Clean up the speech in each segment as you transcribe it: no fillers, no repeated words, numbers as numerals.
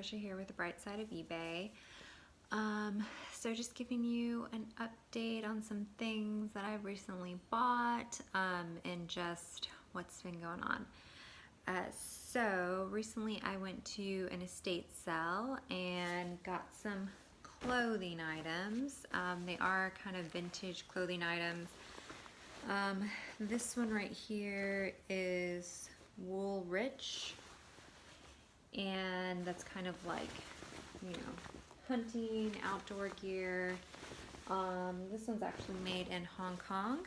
Trisha here with the Bright Side of eBay. So just giving you an update on some things that I've recently bought and just what's been going on. So recently I went to an estate sale and got some clothing items. They are kind of vintage clothing items. This one right here is Wool Rich, and that's kind of like, you know, hunting, outdoor gear. This one's actually made in Hong Kong,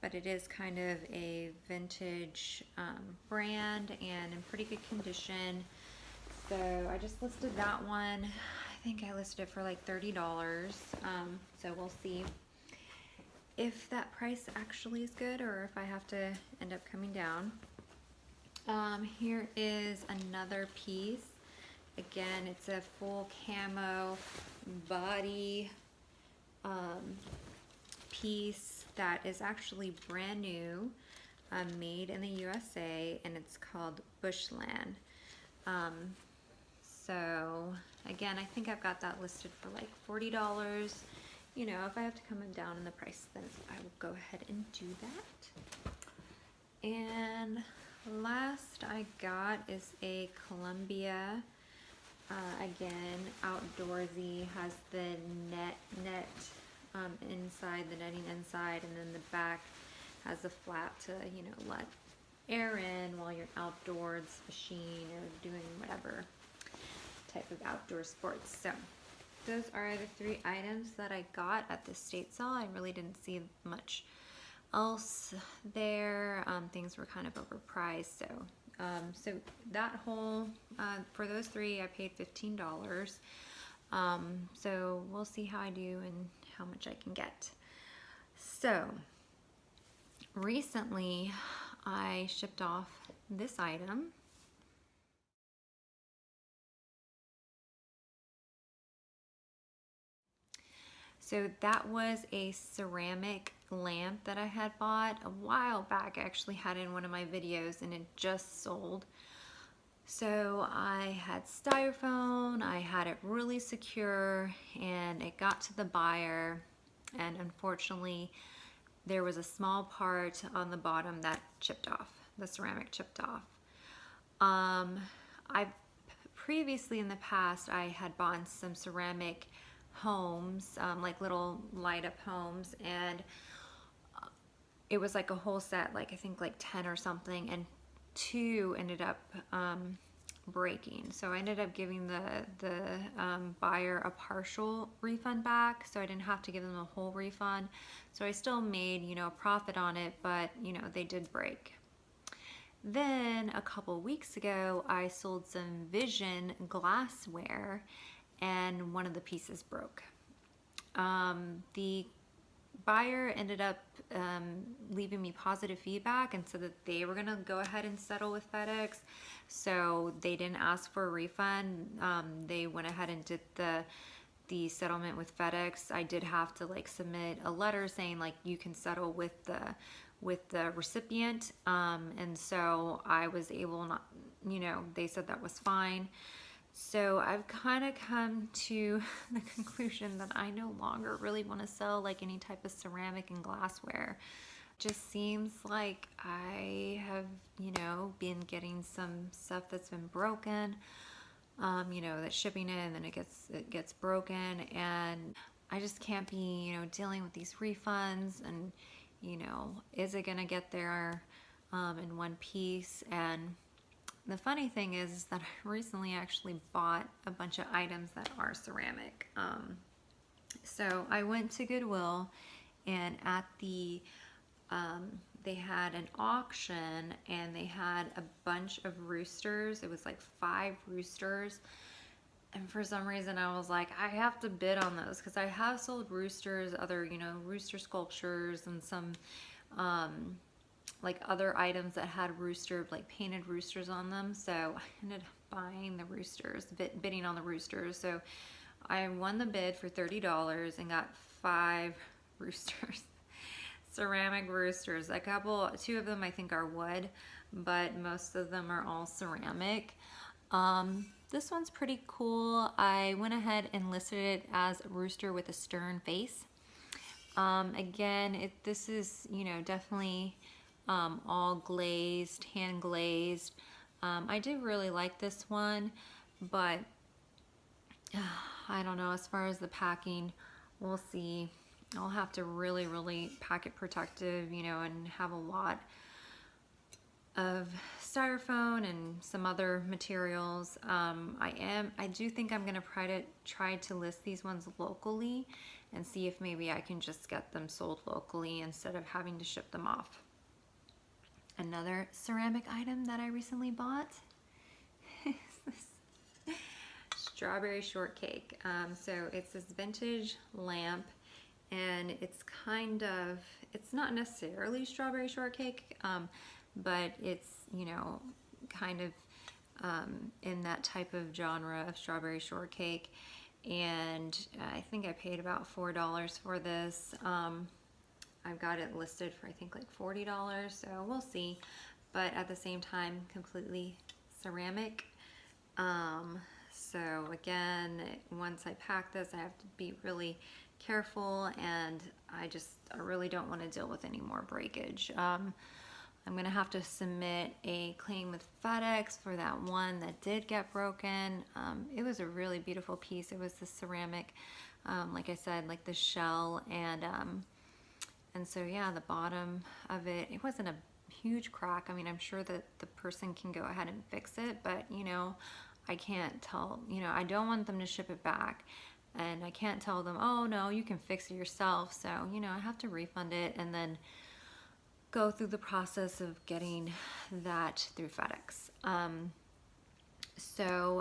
but it is kind of a vintage brand and in pretty good condition. So I just listed that one. I think I listed it for like $30. So we'll see if that price actually is good or if I have to end up coming down. Here is another piece. Again, it's a full camo body piece that is actually brand new, made in the USA, and it's called Bushland. So again, I think I've got that listed for like $40. You know, if I have to come down in the price, then I will go ahead and do that. And last I got is a Columbia, again, outdoorsy, has the net inside, the netting inside, and then the back has a flap to, you know, let air in while you're outdoors fishing or doing whatever type of outdoor sports. So those are the 3 items that I got at the estate sale. I really didn't see much else there. Things were kind of overpriced. So that whole, for those 3, I paid $15. So we'll see how I do and how much I can get. So recently I shipped off this item. So that was a ceramic lamp that I had bought a while back. I actually had it in one of my videos and it just sold. So I had styrofoam, I had it really secure, and it got to the buyer, and unfortunately there was a small part on the bottom that chipped off, the ceramic chipped off. I've previously in the past I had bought some ceramic homes, like little light up homes, and it was like a whole set, like I think like 10 or something, and 2 ended up breaking. So I ended up giving the buyer a partial refund back, so I didn't have to give them a whole refund. So I still made, you know, a profit on it, but you know, they did break. Then a couple weeks ago I sold some Vision glassware and one of the pieces broke. The buyer ended up leaving me positive feedback and said that they were gonna go ahead and settle with FedEx. So they didn't ask for a refund. They went ahead and did the settlement with FedEx. I did have to like submit a letter saying like you can settle with the recipient, and so I was able, not, you know, they said that was fine. So I've kind of come to the conclusion that I no longer really want to sell like any type of ceramic and glassware. Just seems like I have, you know, been getting some stuff that's been broken, you know, that's shipping in and then it gets broken, and I just can't be, you know, dealing with these refunds, and you know, is it gonna get there in one piece? And the funny thing is that I recently actually bought a bunch of items that are ceramic. So I went to Goodwill, and at the they had an auction and they had a bunch of roosters. It was like 5 roosters. And for some reason I was like, I have to bid on those because I have sold roosters, other, you know, rooster sculptures and some like other items that had rooster, like painted roosters on them. So I ended up buying the roosters, bidding on the roosters. So I won the bid for $30 and got 5 roosters. Ceramic roosters. A couple, 2 of them I think are wood, but most of them are all ceramic. This one's pretty cool. I went ahead and listed it as a rooster with a stern face. Again, this is, you know, definitely all glazed, hand glazed. I did really like this one, but I don't know, as far as the packing, we'll see. I'll have to really pack it protective, you know, and have a lot of styrofoam and some other materials. I do think I'm gonna try to list these ones locally and see if maybe I can just get them sold locally instead of having to ship them off. Another ceramic item that I recently bought is this strawberry shortcake. So it's this vintage lamp, and it's not necessarily strawberry shortcake, but it's, you know, kind of in that type of genre of strawberry shortcake. And I think I paid about $4 for this. I've got it listed for I think like $40, so we'll see. But at the same time, completely ceramic. So again, once I pack this, I have to be really careful, and I really don't want to deal with any more breakage. I'm gonna have to submit a claim with FedEx for that one that did get broken. It was a really beautiful piece. It was the ceramic, like I said, like the shell, and so yeah, the bottom of it wasn't a huge crack. I mean, I'm sure that the person can go ahead and fix it, but you know, I can't tell, you know, I don't want them to ship it back, and I can't tell them, oh no, you can fix it yourself. So, you know, I have to refund it and then go through the process of getting that through FedEx.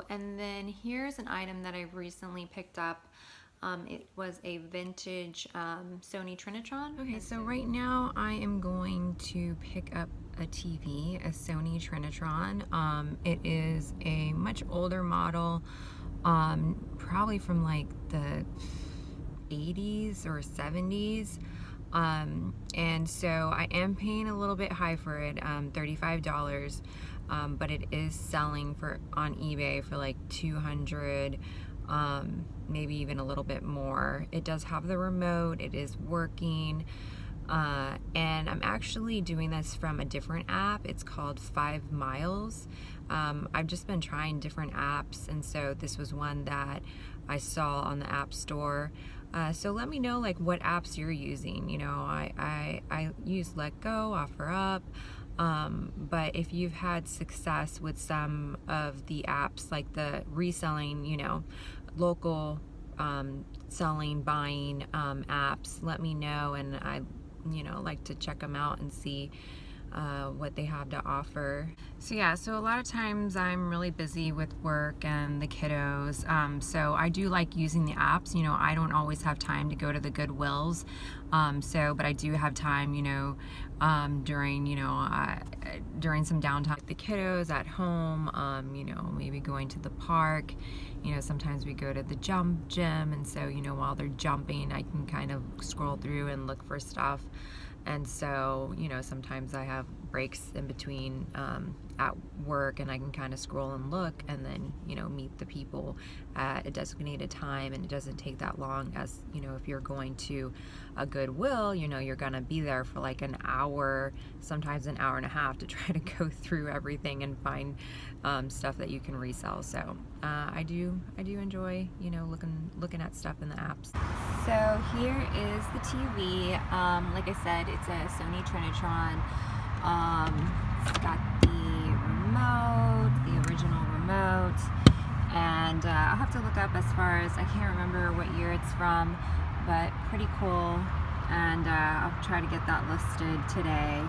And then here's an item that I recently picked up. It was a vintage Sony Trinitron. Okay, so right now I am going to pick up a TV, a Sony Trinitron. It is a much older model, probably from like the 80s or 70s. And so I am paying a little bit high for it, $35, but it is selling on eBay for like $200, maybe even a little bit more. It does have the remote, it is working, and I'm actually doing this from a different app. It's called 5 Miles. I've just been trying different apps, and so this was one that I saw on the App Store. So let me know like what apps you're using. You know, I use Let Go, OfferUp, but if you've had success with some of the apps, like the reselling, you know, local selling, buying apps, let me know, and I, you know, like to check them out and see what they have to offer. So yeah, so a lot of times I'm really busy with work and the kiddos, so I do like using the apps. You know, I don't always have time to go to the Goodwills, but I do have time, you know, during some downtime with the kiddos at home, you know, maybe going to the park. You know, sometimes we go to the jump gym, and so, you know, while they're jumping, I can kind of scroll through and look for stuff. And so, you know, sometimes I have breaks in between at work, and I can kind of scroll and look, and then, you know, meet the people at a designated time. And it doesn't take that long, as, you know, if you're going to a Goodwill, you know, you're gonna be there for like an hour, sometimes an hour and a half, to try to go through everything and find stuff that you can resell. So I do enjoy, you know, looking at stuff in the apps. So here is the TV. Like I said, it's a Sony Trinitron. It's got the remote, the original remote, and I'll have to look up as far as, I can't remember what year it's from, but pretty cool. And I'll try to get that listed today.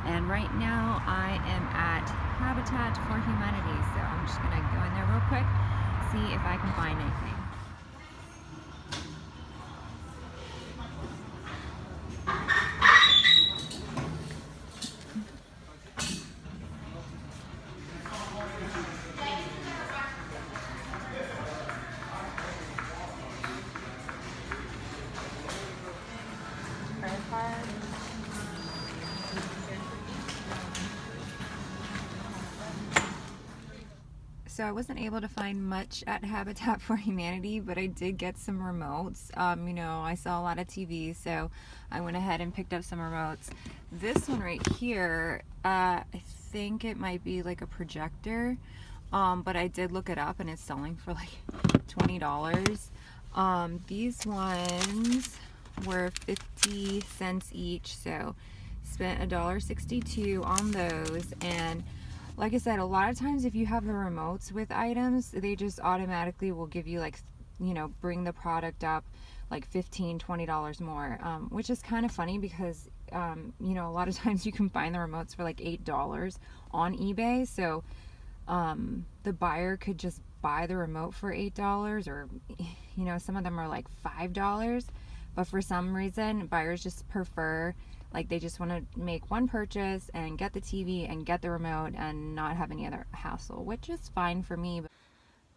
And right now I am at Habitat for Humanity, so I'm just gonna go in there real quick, see if I can find anything. so I wasn't able to find much at Habitat for Humanity, but I did get some remotes. You know, I saw a lot of TVs, so I went ahead and picked up some remotes. This one right here, I think it might be like a projector, but I did look it up and it's selling for like $20. These ones were 50 cents each, so spent $1.62 on those. And like I said, a lot of times if you have the remotes with items, they just automatically will give you like, you know, bring the product up like $15-20 more, which is kind of funny because you know, a lot of times you can find the remotes for like $8 on eBay, so the buyer could just buy the remote for $8, or you know, some of them are like $5, but for some reason buyers just prefer, like, they just want to make one purchase and get the TV and get the remote and not have any other hassle, which is fine for me.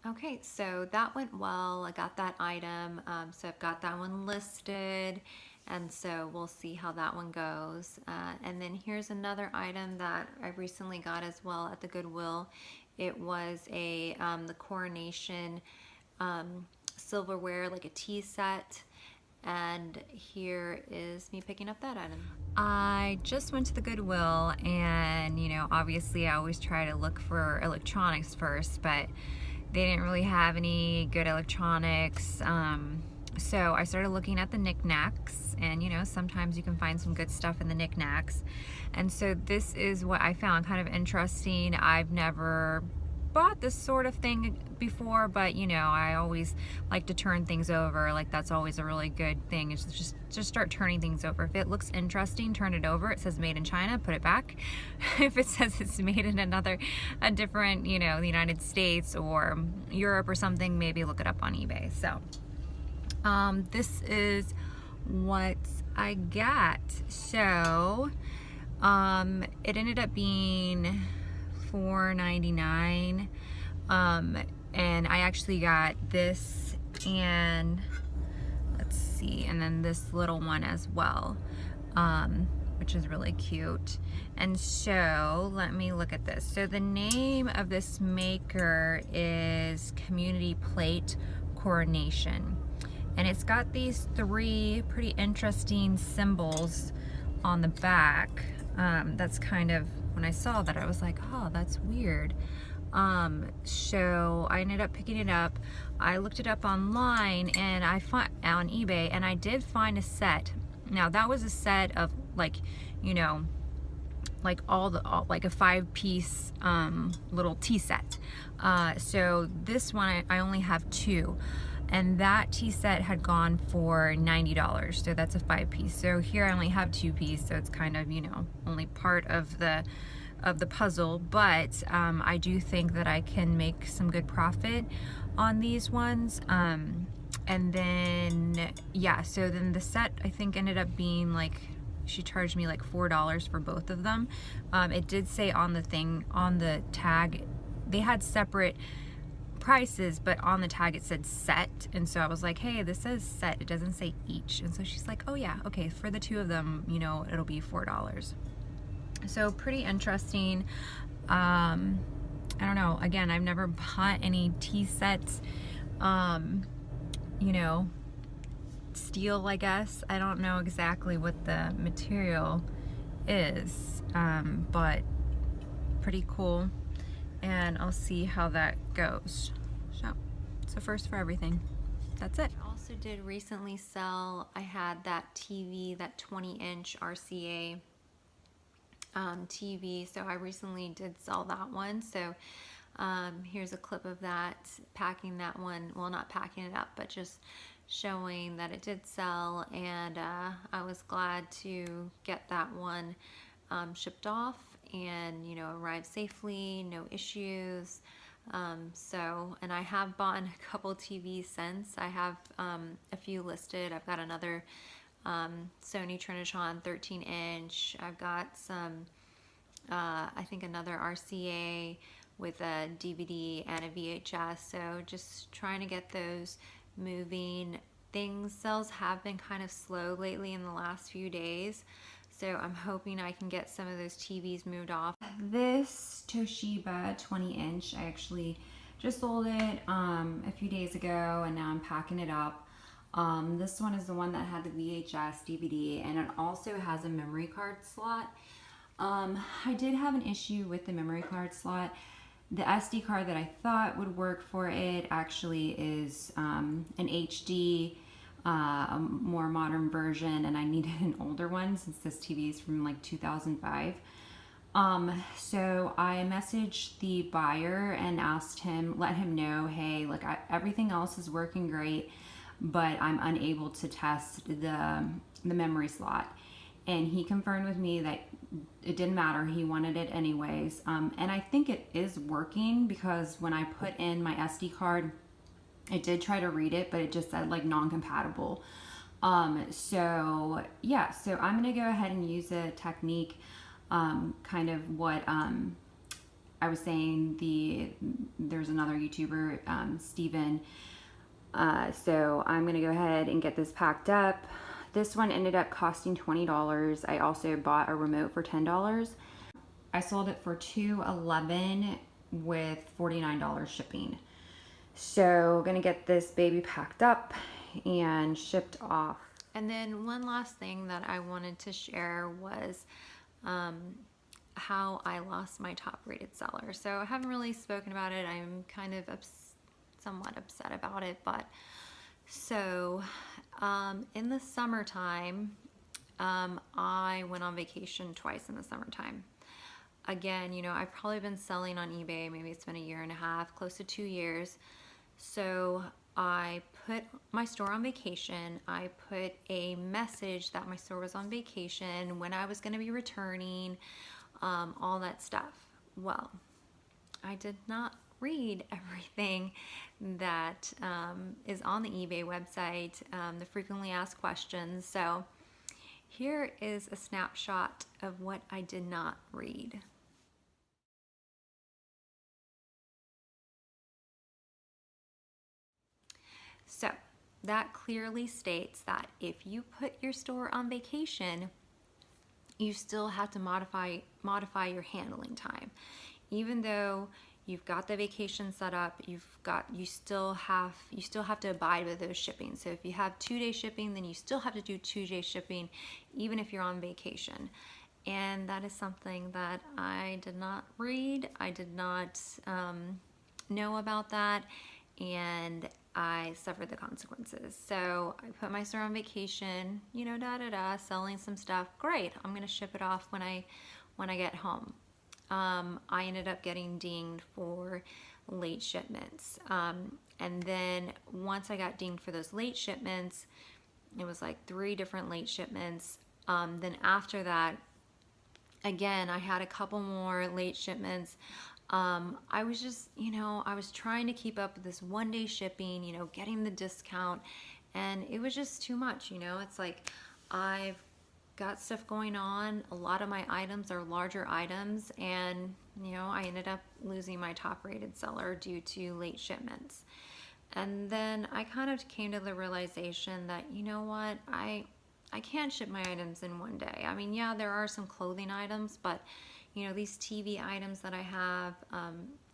Okay, so that went well. I got that item, so I've got that one listed, and so we'll see how that one goes. And then here's another item that I recently got as well at the Goodwill. It was the Coronation silverware, like a tea set. And here is me picking up that item. I just went to the Goodwill, and you know, obviously I always try to look for electronics first, but they didn't really have any good electronics. So I started looking at the knickknacks, and you know, sometimes you can find some good stuff in the knickknacks. And so this is what I found kind of interesting. I've never bought this sort of thing before, but you know, I always like to turn things over. Like, that's always a really good thing, is just start turning things over. If it looks interesting, turn it over. It says made in China, put it back. If it says it's made in a different, you know, the United States or Europe or something, maybe look it up on eBay. So this is what I got. So it ended up being $4.99, and I actually got this, and let's see, and then this little one as well, which is really cute. And so let me look at this. So the name of this maker is Community Plate Coronation, and it's got these three pretty interesting symbols on the back. That's kind of, when I saw that, I was like, oh, that's weird. So I ended up picking it up. I looked it up online, and I found on eBay, and I did find a set. Now that was a set of, like, you know, like like a 5-piece little tea set. So this one I only have 2. And that tea set had gone for $90, so that's a 5-piece. So here I only have 2-piece, so it's kind of, you know, only part of the puzzle. But I do think that I can make some good profit on these ones. And then yeah, so then the set I think ended up being like, she charged me like $4 for both of them. It did say on the thing, on the tag, they had separate prices, but on the tag it said set, and so I was like, hey, this says set, it doesn't say each. And so she's like, oh yeah, okay, for the 2 of them, you know, it'll be $4. So pretty interesting. I don't know, again, I've never bought any tea sets, you know, steel, I guess. I don't know exactly what the material is, but pretty cool. And I'll see how that goes. So first for everything. That's it. I also did recently sell, I had that TV, that 20-inch RCA TV, so I recently did sell that one. So here's a clip of that, packing that one, well, not packing it up, but just showing that it did sell, and I was glad to get that one shipped off, and you know, arrived safely, no issues. So, and I have bought a couple TVs since. I have a few listed. I've got another Sony Trinitron 13-inch. I've got some I think another RCA with a DVD and a VHS. So just trying to get those moving. Sales have been kind of slow lately in the last few days, so I'm hoping I can get some of those TVs moved off. This Toshiba 20-inch, I actually Just sold it a few days ago, and now I'm packing it up. This one is the one that had the VHS DVD, and it also has a memory card slot. I did have an issue with the memory card slot. The SD card that I thought would work for it actually is an HD, a more modern version, and I needed an older one since this TV is from like 2005. So I messaged the buyer and asked him, let him know, hey, like everything else is working great, but I'm unable to test the memory slot. And he confirmed with me that it didn't matter. He wanted it anyways. And I think it is working, because when I put in my SD card, it did try to read it, but it just said like non-compatible. So yeah, so I'm gonna go ahead and use a technique, kind of what I was saying. There's another YouTuber, Steven. So I'm gonna go ahead and get this packed up. This one ended up costing $20. I also bought a remote for $10. I sold it for $211 with $49 shipping. So gonna get this baby packed up and shipped off. And then one last thing that I wanted to share was how I lost my top rated seller. So I haven't really spoken about it. I'm kind of somewhat upset about it, but so in the summertime, I went on vacation twice in the summertime. Again, you know, I've probably been selling on eBay, maybe it's been a year and a half, close to 2 years. So I put my store on vacation. I put a message that my store was on vacation, when I was going to be returning, all that stuff. Well, I did not read everything that is on the eBay website, the frequently asked questions. So here is a snapshot of what I did not read. So that clearly states that if you put your store on vacation, you still have to modify your handling time. Even though you've got the vacation set up, you still have to abide with those shipping. So if you have 2-day shipping, then you still have to do 2-day shipping, even if you're on vacation. And that is something that I did not read. I did not know about that, and I suffered the consequences. So I put my store on vacation, you know, selling some stuff. Great, I'm gonna ship it off when I get home. I ended up getting dinged for late shipments. And then once I got dinged for those late shipments, it was like 3 different late shipments. Then after that, again, I had a couple more late shipments. I was just, I was trying to keep up with this 1-day shipping, getting the discount, and it was just too much. It's like I've got stuff going on. A lot of my items are larger items, and I ended up losing my top rated seller due to late shipments. And then I kind of came to the realization that, you know what, I can't ship my items in 1 day. I mean, yeah, there are some clothing items, but these TV items that I have,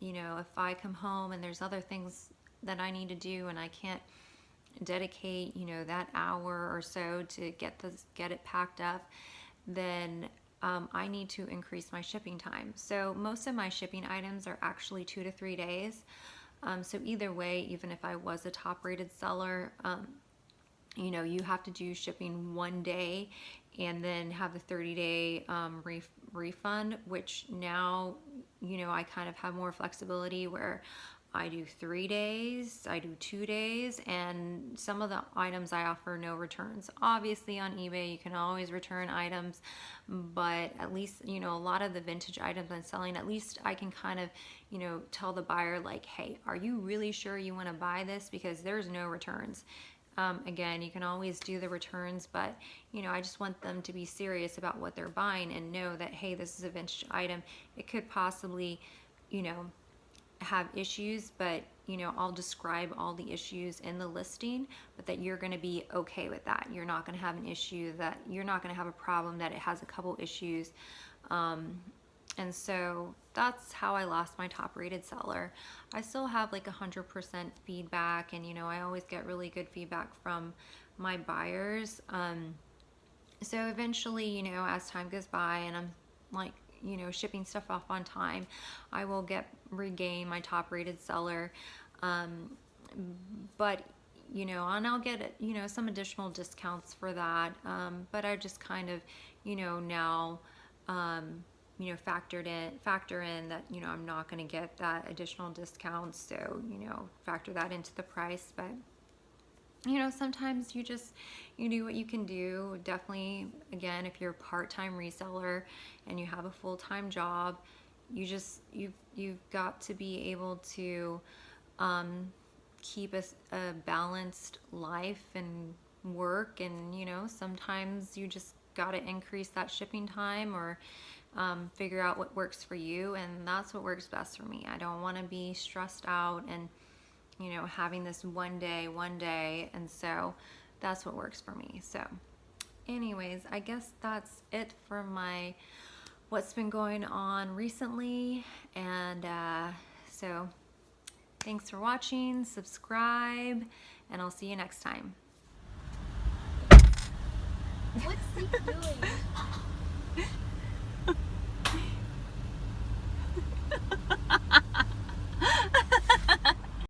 if I come home and there's other things that I need to do and I can't dedicate, that hour or so to get it packed up, then I need to increase my shipping time. So most of my shipping items are actually 2 to 3 days. So either way, even if I was a top rated seller, you have to do shipping 1 day and then have the 30-day refund, which now, I kind of have more flexibility where I do 3 days, I do 2 days, and some of the items I offer no returns. Obviously on eBay, you can always return items, but at least, a lot of the vintage items I'm selling, at least I can kind of, tell the buyer like, hey, are you really sure you want to buy this? Because there's no returns. Again, you can always do the returns, but I just want them to be serious about what they're buying and know that, hey, this is a vintage item. It could possibly, have issues, but I'll describe all the issues in the listing, but that you're going to be okay with that. You're not going to have an issue, that you're not going to have a problem that it has a couple issues, And so that's how I lost my top rated seller. I still have like 100% feedback, and you know, I always get really good feedback from my buyers. So eventually, you know, as time goes by and I'm like, you know, shipping stuff off on time, I will regain my top rated seller. But you know, and I'll get, you know, some additional discounts for that. But I just kind of, you know, now, you know, factor in that, you know, I'm not going to get that additional discount. So, you know, factor that into the price. But, you know, sometimes you do what you can do. Definitely, again, if you're a part-time reseller and you have a full-time job, you've got to be able to, keep a balanced life and work. And you know, sometimes you just got to increase that shipping time, or figure out what works for you, and that's what works best for me. I don't want to be stressed out and, you know, having this one day, and so that's what works for me. So anyways, I guess that's it for what's been going on recently. And so thanks for watching, subscribe, and I'll see you next time. What's he doing?